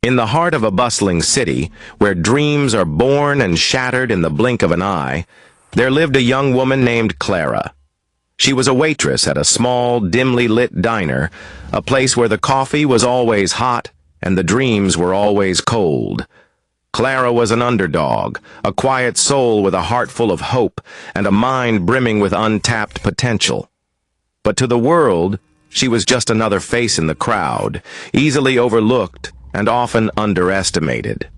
In the heart of a bustling city, where dreams are born and shattered in the blink of an eye, there lived a young woman named Clara. She was a waitress at a small, dimly lit diner, a place where the coffee was always hot and the dreams were always cold. Clara was an underdog, a quiet soul with a heart full of hope and a mind brimming with untapped potential. But to the world, she was just another face in the crowd, easily overlooked and often underestimated.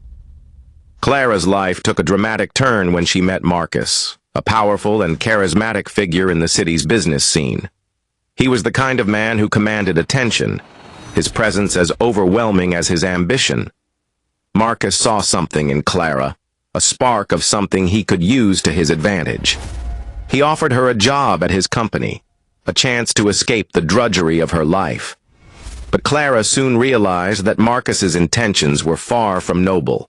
Clara's life took a dramatic turn when she met Marcus, a powerful and charismatic figure in the city's business scene. He was the kind of man who commanded attention, his presence as overwhelming as his ambition. Marcus saw something in Clara, a spark of something he could use to his advantage. He offered her a job at his company, a chance to escape the drudgery of her life. But Clara soon realized that Marcus's intentions were far from noble.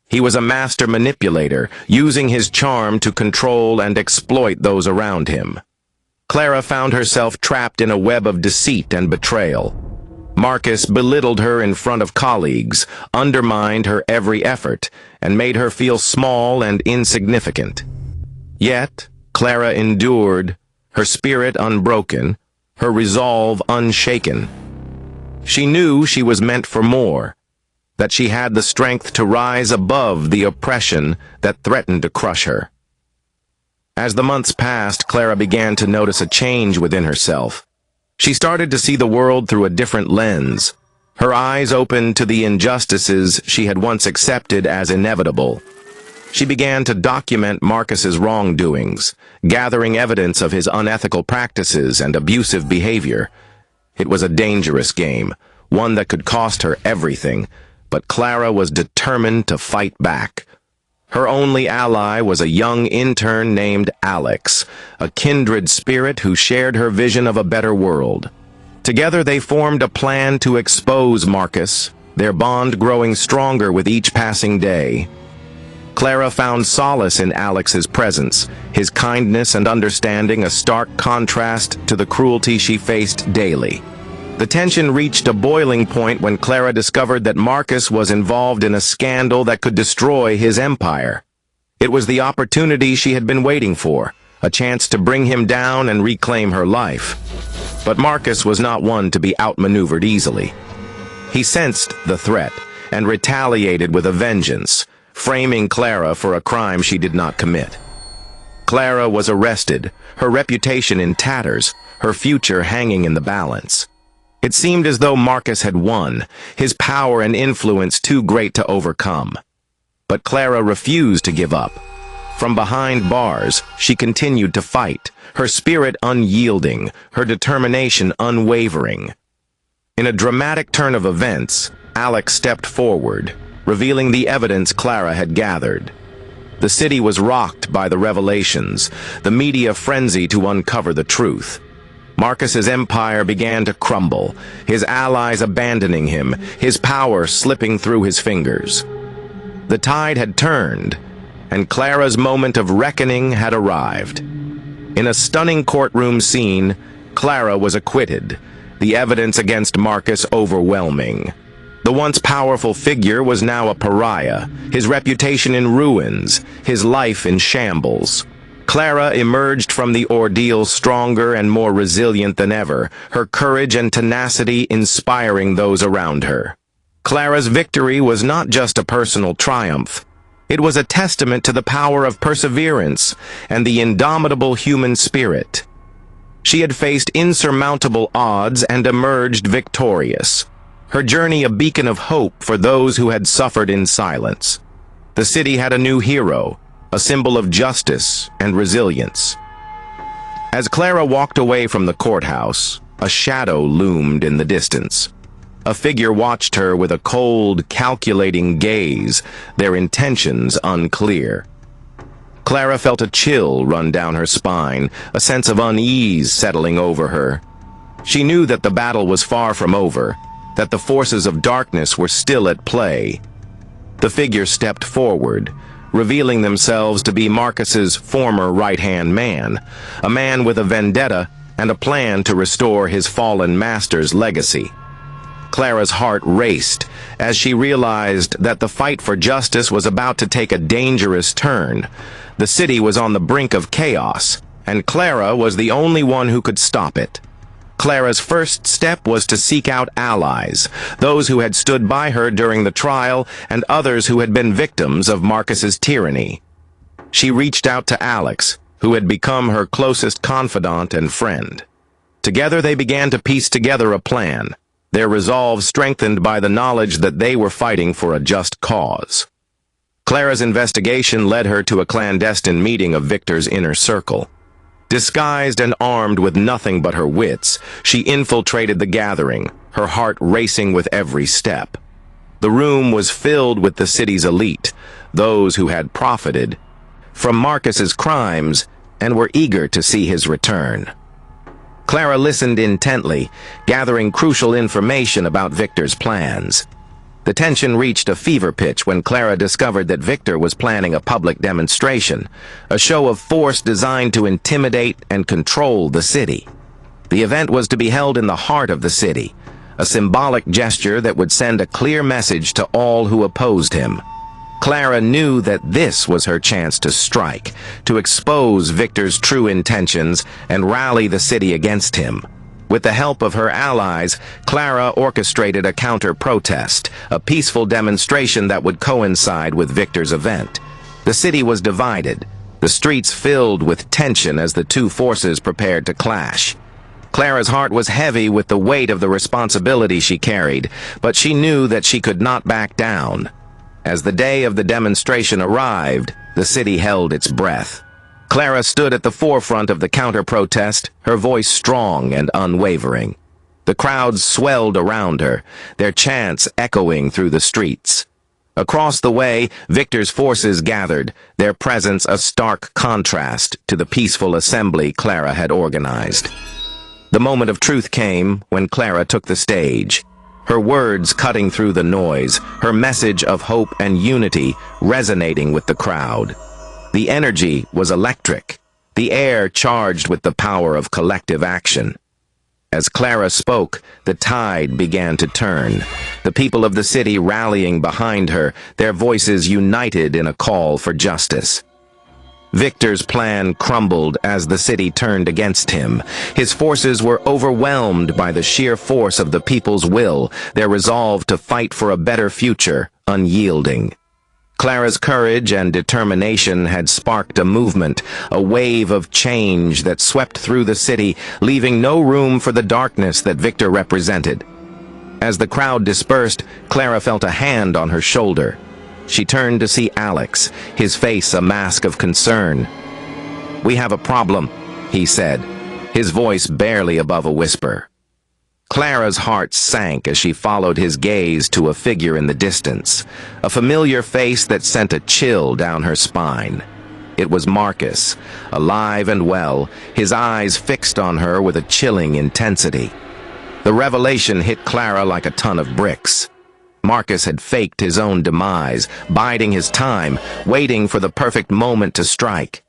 He was a master manipulator, using his charm to control and exploit those around him. Clara found herself trapped in a web of deceit and betrayal. Marcus belittled her in front of colleagues, undermined her every effort, and made her feel small and insignificant. Yet, Clara endured, her spirit unbroken, her resolve unshaken. She knew she was meant for more, that she had the strength to rise above the oppression that threatened to crush her. As the months passed, Clara began to notice a change within herself. She started to see the world through a different lens. Her eyes opened to the injustices she had once accepted as inevitable. She began to document Marcus's wrongdoings, gathering evidence of his unethical practices and abusive behavior. It was a dangerous game, one that could cost her everything, but Clara was determined to fight back. Her only ally was a young intern named Alex, a kindred spirit who shared her vision of a better world. Together they formed a plan to expose Marcus, their bond growing stronger with each passing day. Clara found solace in Alex's presence, his kindness and understanding a stark contrast to the cruelty she faced daily. The tension reached a boiling point when Clara discovered that Marcus was involved in a scandal that could destroy his empire. It was the opportunity she had been waiting for, a chance to bring him down and reclaim her life. But Marcus was not one to be outmaneuvered easily. He sensed the threat and retaliated with a vengeance, framing Clara for a crime she did not commit. Clara was arrested, her reputation in tatters, her future hanging in the balance. It seemed as though Marcus had won, his power and influence too great to overcome. But Clara refused to give up. From behind bars, she continued to fight, her spirit unyielding, her determination unwavering. In a dramatic turn of events, Alex stepped forward, revealing the evidence Clara had gathered. The city was rocked by the revelations, the media frenzy to uncover the truth. Marcus's empire began to crumble, his allies abandoning him, his power slipping through his fingers. The tide had turned, and Clara's moment of reckoning had arrived. In a stunning courtroom scene, Clara was acquitted, the evidence against Marcus overwhelming. The once powerful figure was now a pariah, his reputation in ruins, his life in shambles. Clara emerged from the ordeal stronger and more resilient than ever, her courage and tenacity inspiring those around her. Clara's victory was not just a personal triumph. It was a testament to the power of perseverance and the indomitable human spirit. She had faced insurmountable odds and emerged victorious, her journey a beacon of hope for those who had suffered in silence. The city had a new hero, a symbol of justice and resilience. As Clara walked away from the courthouse, a shadow loomed in the distance. A figure watched her with a cold, calculating gaze, their intentions unclear. Clara felt a chill run down her spine, a sense of unease settling over her. She knew that the battle was far from over, that the forces of darkness were still at play. The figure stepped forward, revealing themselves to be Marcus's former right-hand man, a man with a vendetta and a plan to restore his fallen master's legacy. Clara's heart raced as she realized that the fight for justice was about to take a dangerous turn. The city was on the brink of chaos, and Clara was the only one who could stop it. Clara's first step was to seek out allies, those who had stood by her during the trial and others who had been victims of Marcus's tyranny. She reached out to Alex, who had become her closest confidant and friend. Together they began to piece together a plan, their resolve strengthened by the knowledge that they were fighting for a just cause. Clara's investigation led her to a clandestine meeting of Victor's inner circle. Disguised and armed with nothing but her wits, she infiltrated the gathering, her heart racing with every step. The room was filled with the city's elite, those who had profited from Marcus's crimes and were eager to see his return. Clara listened intently, gathering crucial information about Victor's plans. The tension reached a fever pitch when Clara discovered that Victor was planning a public demonstration, a show of force designed to intimidate and control the city. The event was to be held in the heart of the city, a symbolic gesture that would send a clear message to all who opposed him. Clara knew that this was her chance to strike, to expose Victor's true intentions and rally the city against him. With the help of her allies, Clara orchestrated a counter-protest, a peaceful demonstration that would coincide with Victor's event. The city was divided, the streets filled with tension as the two forces prepared to clash. Clara's heart was heavy with the weight of the responsibility she carried, but she knew that she could not back down. As the day of the demonstration arrived, the city held its breath. Clara stood at the forefront of the counter-protest, her voice strong and unwavering. The crowds swelled around her, their chants echoing through the streets. Across the way, Victor's forces gathered, their presence a stark contrast to the peaceful assembly Clara had organized. The moment of truth came when Clara took the stage. Her words cutting through the noise, her message of hope and unity resonating with the crowd. The energy was electric, the air charged with the power of collective action. As Clara spoke, the tide began to turn, the people of the city rallying behind her, their voices united in a call for justice. Victor's plan crumbled as the city turned against him. His forces were overwhelmed by the sheer force of the people's will, their resolve to fight for a better future, unyielding. Clara's courage and determination had sparked a movement, a wave of change that swept through the city, leaving no room for the darkness that Victor represented. As the crowd dispersed, Clara felt a hand on her shoulder. She turned to see Alex, his face a mask of concern. "We have a problem," he said, his voice barely above a whisper. Clara's heart sank as she followed his gaze to a figure in the distance, a familiar face that sent a chill down her spine. It was Marcus, alive and well, his eyes fixed on her with a chilling intensity. The revelation hit Clara like a ton of bricks. Marcus had faked his own demise, biding his time, waiting for the perfect moment to strike.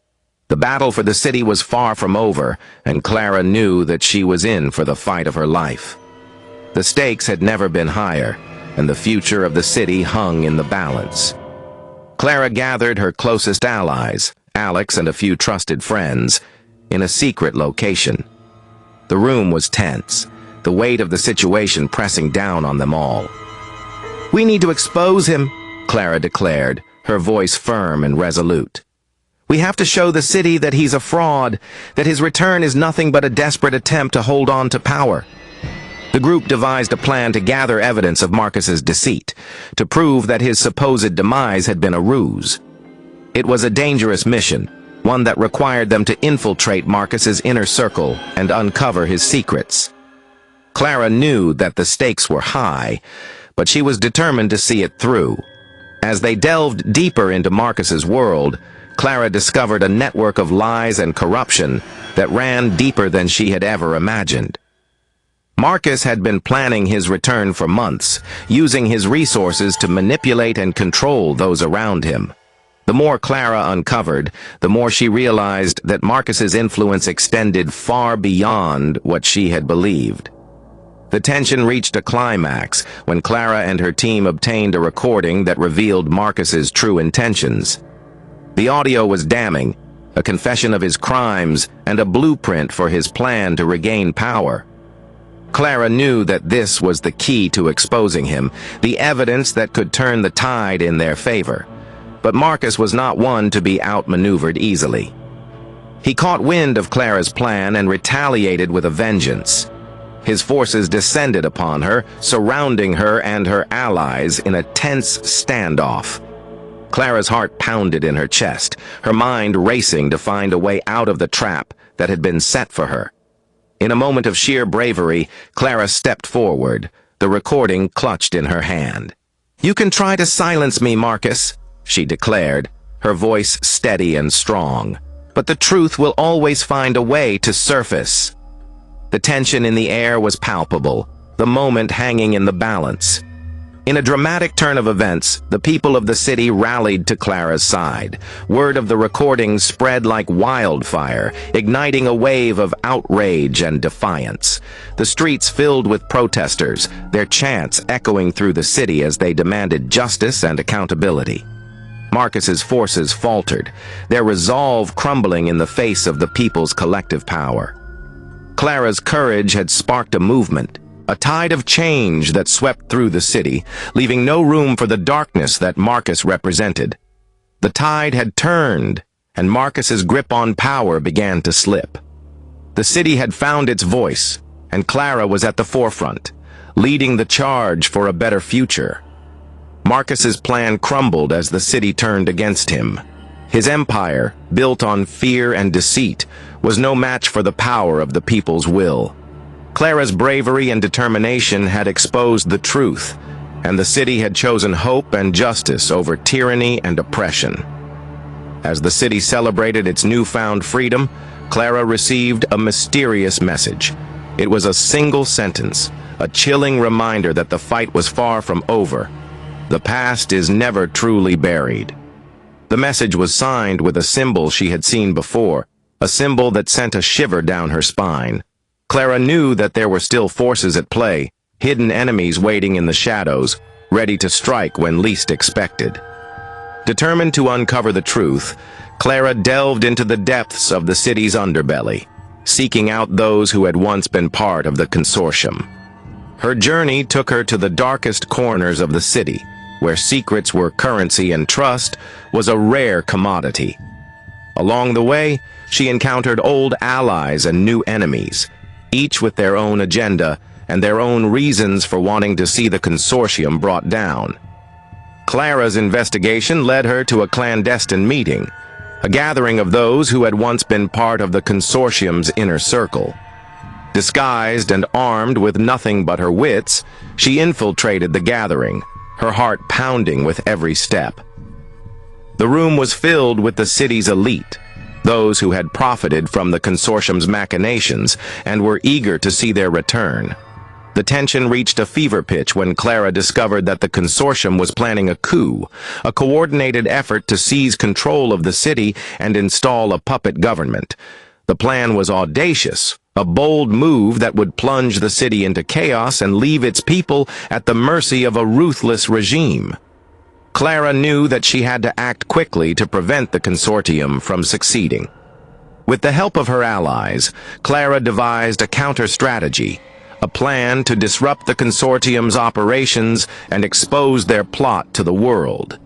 The battle for the city was far from over, and Clara knew that she was in for the fight of her life. The stakes had never been higher, and the future of the city hung in the balance. Clara gathered her closest allies, Alex and a few trusted friends, in a secret location. The room was tense, the weight of the situation pressing down on them all. "We need to expose him," Clara declared, her voice firm and resolute. "We have to show the city that he's a fraud, that his return is nothing but a desperate attempt to hold on to power." The group devised a plan to gather evidence of Marcus's deceit, to prove that his supposed demise had been a ruse. It was a dangerous mission, one that required them to infiltrate Marcus's inner circle and uncover his secrets. Clara knew that the stakes were high, but she was determined to see it through. As they delved deeper into Marcus's world, Clara discovered a network of lies and corruption that ran deeper than she had ever imagined. Marcus had been planning his return for months, using his resources to manipulate and control those around him. The more Clara uncovered, the more she realized that Marcus's influence extended far beyond what she had believed. The tension reached a climax when Clara and her team obtained a recording that revealed Marcus's true intentions. The audio was damning, a confession of his crimes and a blueprint for his plan to regain power. Clara knew that this was the key to exposing him, the evidence that could turn the tide in their favor. But Marcus was not one to be outmaneuvered easily. He caught wind of Clara's plan and retaliated with a vengeance. His forces descended upon her, surrounding her and her allies in a tense standoff. Clara's heart pounded in her chest, her mind racing to find a way out of the trap that had been set for her. In a moment of sheer bravery, Clara stepped forward, the recording clutched in her hand. "You can try to silence me, Marcus," she declared, her voice steady and strong. "But the truth will always find a way to surface." The tension in the air was palpable, the moment hanging in the balance. In a dramatic turn of events, the people of the city rallied to Clara's side. Word of the recording spread like wildfire, igniting a wave of outrage and defiance. The streets filled with protesters, their chants echoing through the city as they demanded justice and accountability. Marcus's forces faltered, their resolve crumbling in the face of the people's collective power. Clara's courage had sparked a movement, a tide of change that swept through the city, leaving no room for the darkness that Marcus represented. The tide had turned, and Marcus's grip on power began to slip. The city had found its voice, and Clara was at the forefront, leading the charge for a better future. Marcus's plan crumbled as the city turned against him. His empire, built on fear and deceit, was no match for the power of the people's will. Clara's bravery and determination had exposed the truth, and the city had chosen hope and justice over tyranny and oppression. As the city celebrated its newfound freedom, Clara received a mysterious message. It was a single sentence, a chilling reminder that the fight was far from over. The past is never truly buried. The message was signed with a symbol she had seen before, a symbol that sent a shiver down her spine. Clara knew that there were still forces at play, hidden enemies waiting in the shadows, ready to strike when least expected. Determined to uncover the truth, Clara delved into the depths of the city's underbelly, seeking out those who had once been part of the consortium. Her journey took her to the darkest corners of the city, where secrets were currency and trust was a rare commodity. Along the way, she encountered old allies and new enemies, each with their own agenda and their own reasons for wanting to see the consortium brought down. Clara's investigation led her to a clandestine meeting, a gathering of those who had once been part of the consortium's inner circle. Disguised and armed with nothing but her wits, she infiltrated the gathering, her heart pounding with every step. The room was filled with the city's elite, those who had profited from the consortium's machinations and were eager to see their return. The tension reached a fever pitch when Clara discovered that the consortium was planning a coup, a coordinated effort to seize control of the city and install a puppet government. The plan was audacious, a bold move that would plunge the city into chaos and leave its people at the mercy of a ruthless regime. Clara knew that she had to act quickly to prevent the consortium from succeeding. With the help of her allies, Clara devised a counter-strategy, a plan to disrupt the consortium's operations and expose their plot to the world.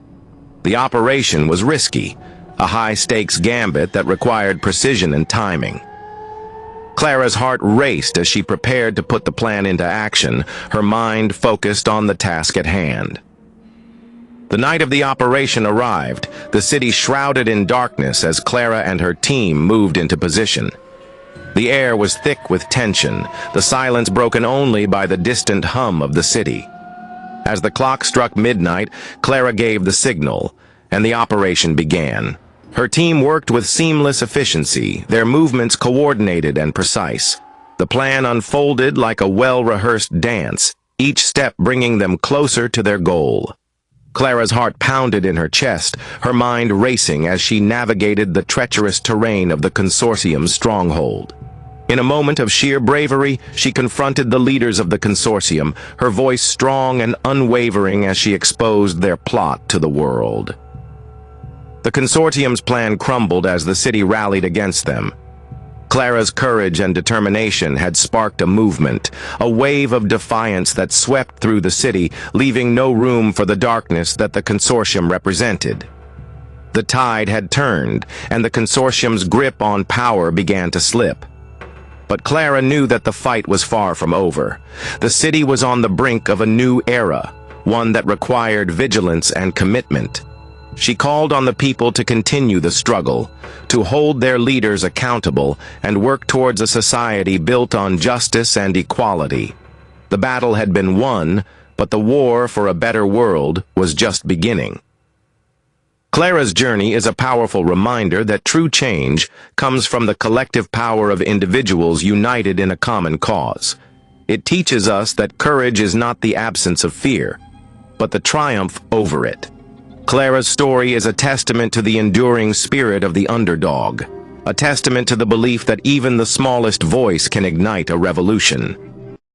The operation was risky, a high-stakes gambit that required precision and timing. Clara's heart raced as she prepared to put the plan into action, her mind focused on the task at hand. The night of the operation arrived, the city shrouded in darkness as Clara and her team moved into position. The air was thick with tension, the silence broken only by the distant hum of the city. As the clock struck midnight, Clara gave the signal, and the operation began. Her team worked with seamless efficiency, their movements coordinated and precise. The plan unfolded like a well-rehearsed dance, each step bringing them closer to their goal. Clara's heart pounded in her chest, her mind racing as she navigated the treacherous terrain of the consortium's stronghold. In a moment of sheer bravery, she confronted the leaders of the consortium, her voice strong and unwavering as she exposed their plot to the world. The consortium's plan crumbled as the city rallied against them. Clara's courage and determination had sparked a movement, a wave of defiance that swept through the city, leaving no room for the darkness that the consortium represented. The tide had turned, and the consortium's grip on power began to slip. But Clara knew that the fight was far from over. The city was on the brink of a new era, one that required vigilance and commitment. She called on the people to continue the struggle, to hold their leaders accountable, and work towards a society built on justice and equality. The battle had been won, but the war for a better world was just beginning. Clara's journey is a powerful reminder that true change comes from the collective power of individuals united in a common cause. It teaches us that courage is not the absence of fear, but the triumph over it. Clara's story is a testament to the enduring spirit of the underdog, a testament to the belief that even the smallest voice can ignite a revolution.